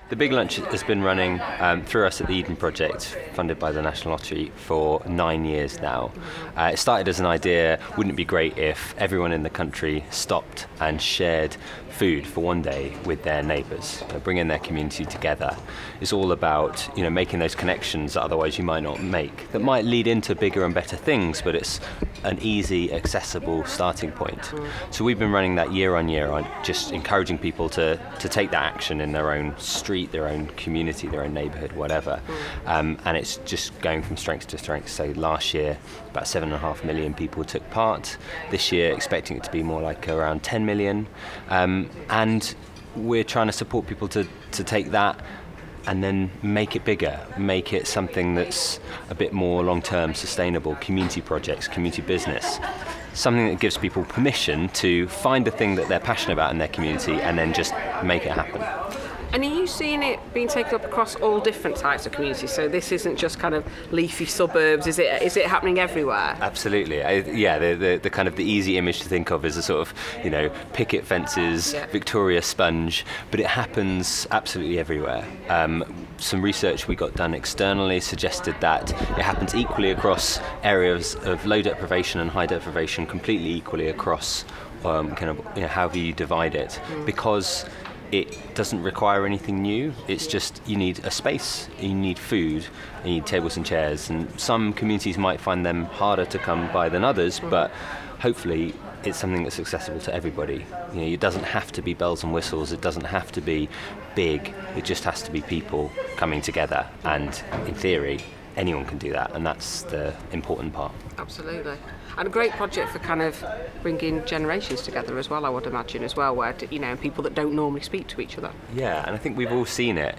The Big Lunch has been running through us at the Eden Project, funded by the National Lottery, for 9 years now. It started as an idea, wouldn't it be great if everyone in the country stopped and shared food for one day with their neighbours, bringing their community together. It's all about making those connections that otherwise you might not make, that might lead into bigger and better things, but it's an easy, accessible starting point. So we've been running that year on year on just encouraging people to take that action in their own street, their own community, their own neighbourhood, whatever. And it's just going from strength to strength. So last year, about 7.5 million people took part. This year, expecting it to be more like around 10 million. And we're trying to support people to take that and then make it bigger, make it something that's a bit more long-term, sustainable, community projects, community business. Something that gives people permission to find a thing that they're passionate about in their community and then just make it happen. And are you seeing it being taken up across all different types of communities? So this isn't just kind of leafy suburbs. Is it happening everywhere? Absolutely. The kind of the easy image to think of is a sort of picket fences, Victoria sponge, but it happens absolutely everywhere. Some research we got done externally suggested that it happens equally across areas of low deprivation and high deprivation, completely equally across however you divide it, because it doesn't require anything new. It's just you need a space, you need food, you need tables and chairs, and some communities might find them harder to come by than others, but hopefully it's something that's accessible to everybody. It doesn't have to be bells and whistles, it doesn't have to be big, it just has to be people coming together, and in theory anyone can do that, and that's the important part. Absolutely. And a great project for kind of bringing generations together as well, I would imagine, as well, where people that don't normally speak to each other. Yeah, and I think we've all seen it,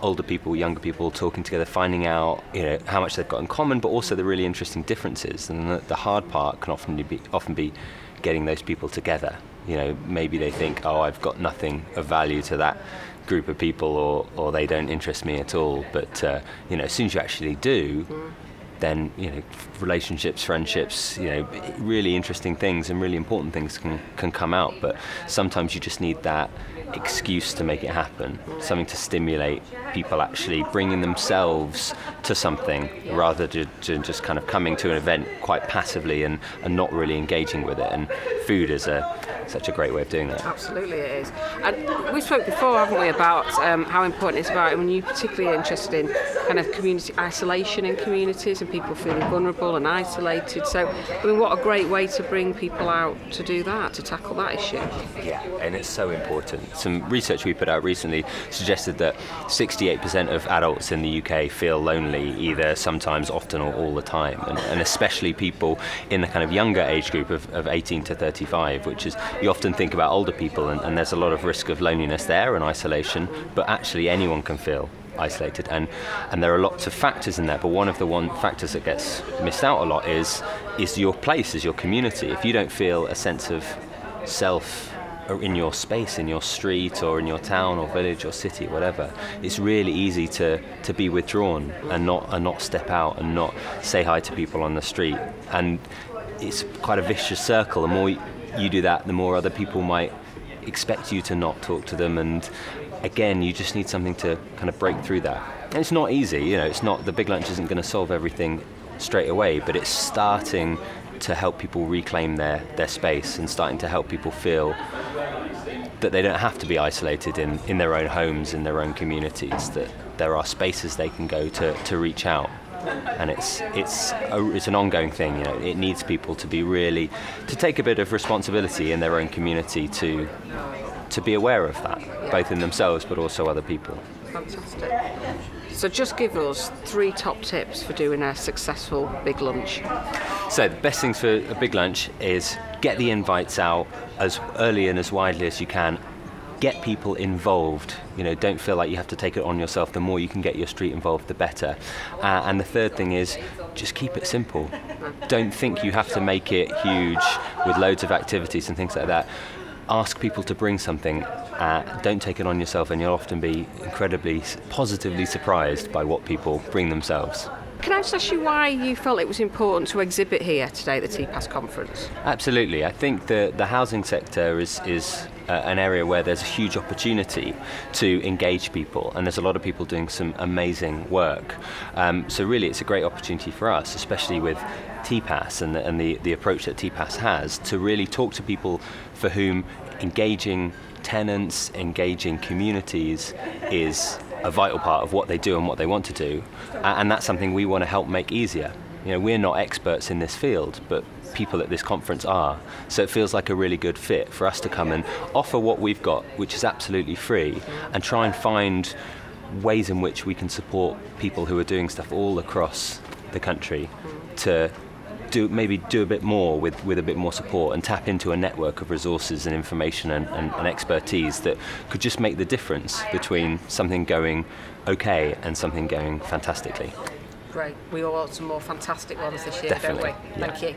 older people, younger people talking together, finding out how much they've got in common, but also the really interesting differences. And the hard part can often be getting those people together. Maybe they think, oh, I've got nothing of value to that group of people, or they don't interest me at all. But as soon as you actually do, then relationships, friendships, really interesting things and really important things can come out. But sometimes you just need that excuse to make it happen, something to stimulate people actually bringing themselves to something, rather than just kind of coming to an event quite passively and not really engaging with it. And food is such a great way of doing that. Absolutely it is. And we spoke before, haven't we, about how important it's about, when you're particularly interested in kind of community isolation in communities and people feeling vulnerable and isolated. So, what a great way to bring people out to do that, to tackle that issue. Yeah, and it's so important. Some research we put out recently suggested that 68% of adults in the UK feel lonely, either sometimes, often, or all the time, and especially people in the kind of younger age group of 18 to 35, which is, you often think about older people, and there's a lot of risk of loneliness there and isolation, but actually anyone can feel isolated, and there are lots of factors in there, but one of the factors that gets missed out a lot is your place, is your community. If you don't feel a sense of self in your space, in your street or in your town or village or city, whatever, it's really easy to be withdrawn and not step out and not say hi to people on the street. And it's quite a vicious circle. The more you do that, the more other people might expect you to not talk to them, and again, you just need something to kind of break through that. And it's not easy, it's not, the Big Lunch isn't going to solve everything straight away, but it's starting to help people reclaim their space and starting to help people feel that they don't have to be isolated in their own homes, in their own communities, that there are spaces they can go to reach out. And it's an ongoing thing. It needs people to take a bit of responsibility in their own community to be aware of that, both in themselves but also other people. Fantastic. So just give us 3 top tips for doing a successful Big Lunch. So the best things for a Big Lunch is get the invites out as early and as widely as you can. Get people involved. Don't feel like you have to take it on yourself. The more you can get your street involved, the better. And the third thing is just keep it simple. Don't think you have to make it huge with loads of activities and things like that. Ask people to bring something. Don't take it on yourself, and you'll often be incredibly positively surprised by what people bring themselves. Can I just ask you why you felt it was important to exhibit here today at the Tpas conference? Absolutely. I think the housing sector is an area where there's a huge opportunity to engage people, and there's a lot of people doing some amazing work. So really it's a great opportunity for us, especially with Tpas and the approach that Tpas has, to really talk to people for whom engaging tenants, engaging communities is a vital part of what they do and what they want to do, and that's something we want to help make easier. You know, we're not experts in this field, but people at this conference are, so it feels like a really good fit for us to come and offer what we've got, which is absolutely free, and try and find ways in which we can support people who are doing stuff all across the country to maybe do a bit more with a bit more support, and tap into a network of resources and information and expertise that could just make the difference between something going okay and something going fantastically. Great. We all want some more fantastic ones this year, Definitely. don't we? Thank you.